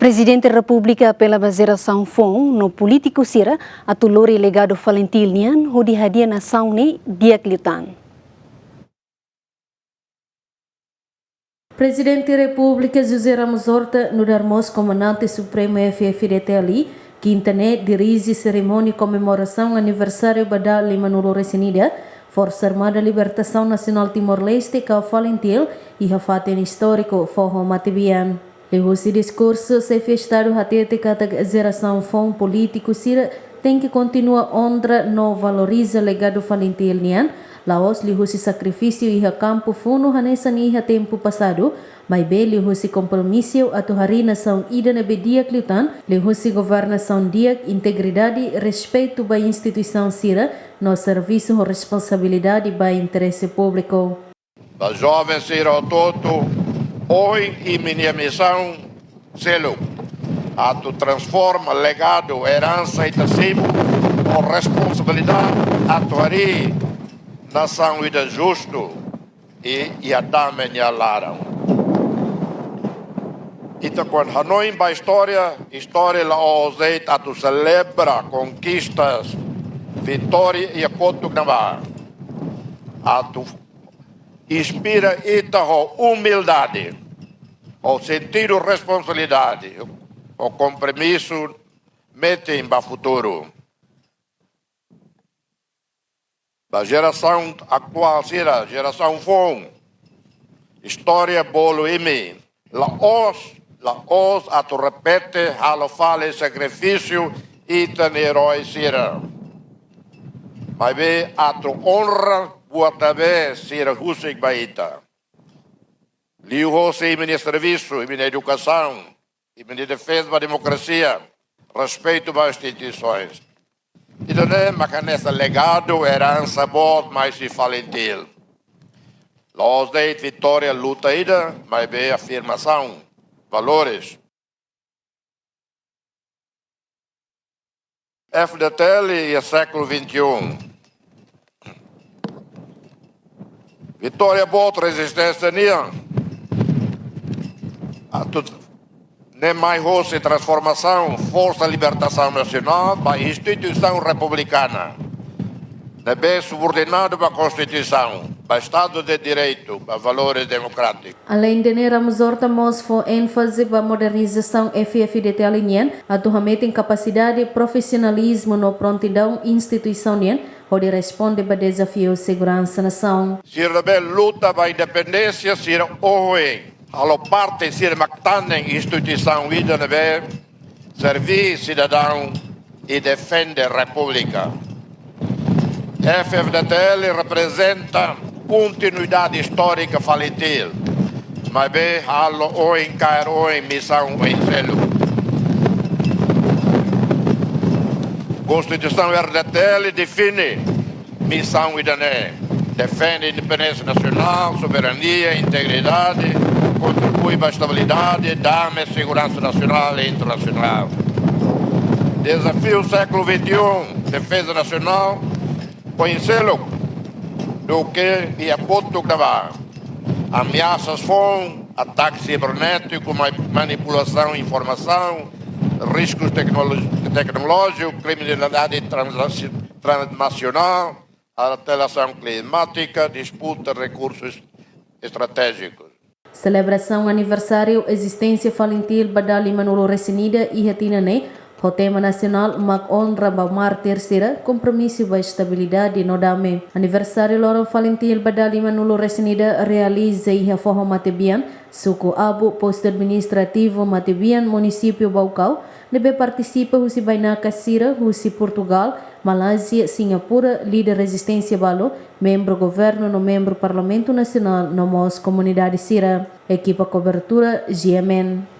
Presidente da República pela Geração FON no político Sira atulori legado Valentil Nian ho dihadia nação ni dia Cliutan. Presidente da República José Ramos Horta no Darmos comandante supremo FFDTLI que internet dirige cerimônia comemoração aniversário da Limanulo Resenida Força Armada Libertação Nacional Timor-Leste que Valentil e Rafaten histórico Forro Matibian. Esse discurso se festado até a geração FON político Sira tem que continuar honra no valoriza legado Valentil Nian laos esse sacrifício e campo funo hanesa ni tempo passado mas bem esse compromisso a hari nação ida na bedia Cliutan esse governação dia integridade respeito ba instituição Sira no serviço e responsabilidade ba interesse público. Da jovem Sira todo hoje e minha missão selo a tu transforma legado herança e tecido com responsabilidade a tu hari nação ida justo e a dame e a lara. Então quando Hanoi ba história lá ozeit a tu celebra conquistas vitória e a ponto gravar a tu inspira a humildade, o sentido de responsabilidade, o compromisso mete em futuro. Da geração atual, a geração FON, história bolo e mim, la os a tu repete, halo fale sacrifício e ten herói sira. Mas bem a tu honra buat vez Sira Husik Baita. Liu Hose e minha serviço, e minha educação, e minha defesa da democracia, respeito às instituições. E também, mas legado, herança, boa, mais se Valentil. Los de vitória, luta ida, mas bem afirmação, valores. FDTL e século XXI. Vitória boa, resistência nia. Nem mais roça transformação, força libertação nacional, para a instituição republicana. Deve subordinado para a Constituição, para o Estado de Direito, para valores democráticos. Além de Ramos Horta mostra ênfase para a modernização FFDT alinhando, a tem capacidade e profissionalismo no prontidão institucional, onde responde para desafios de segurança nação. Se rebel luta para a independência, se hoje a parte se mactanem instituição ida deve servir cidadão e defende a república. FFDTL representa continuidade histórica Valentil, mas bem halo hoje cair hoje missão em selo. Constituição RDTL define missão idané, defende a independência nacional, soberania, integridade, contribui para a estabilidade, dá segurança nacional e internacional. Desafio século XXI, defesa nacional, conhecê-lo do que e a ponto gravar. Ameaças FON, ataque cibernético, manipulação de informação, riscos tecnológicos, criminalidade transnacional, alteração climática, disputa de recursos estratégicos. Celebração aniversário existência Valentil Badali Manolo Resenida e Hatinane, o tema nacional mag honra ba mártir sira compromisso ba estabilidade no dame. Aniversário Loro Valentil Badali Manolo Resenida realiza e forma Matibian, suku abu posto administrativo Matibian, município Baucau, nebe participa husi bainaka sira husi Portugal, Malásia, Singapura, líder resistência balo, membro governo no membro Parlamento Nacional no mos comunidade sira, equipa cobertura GMN.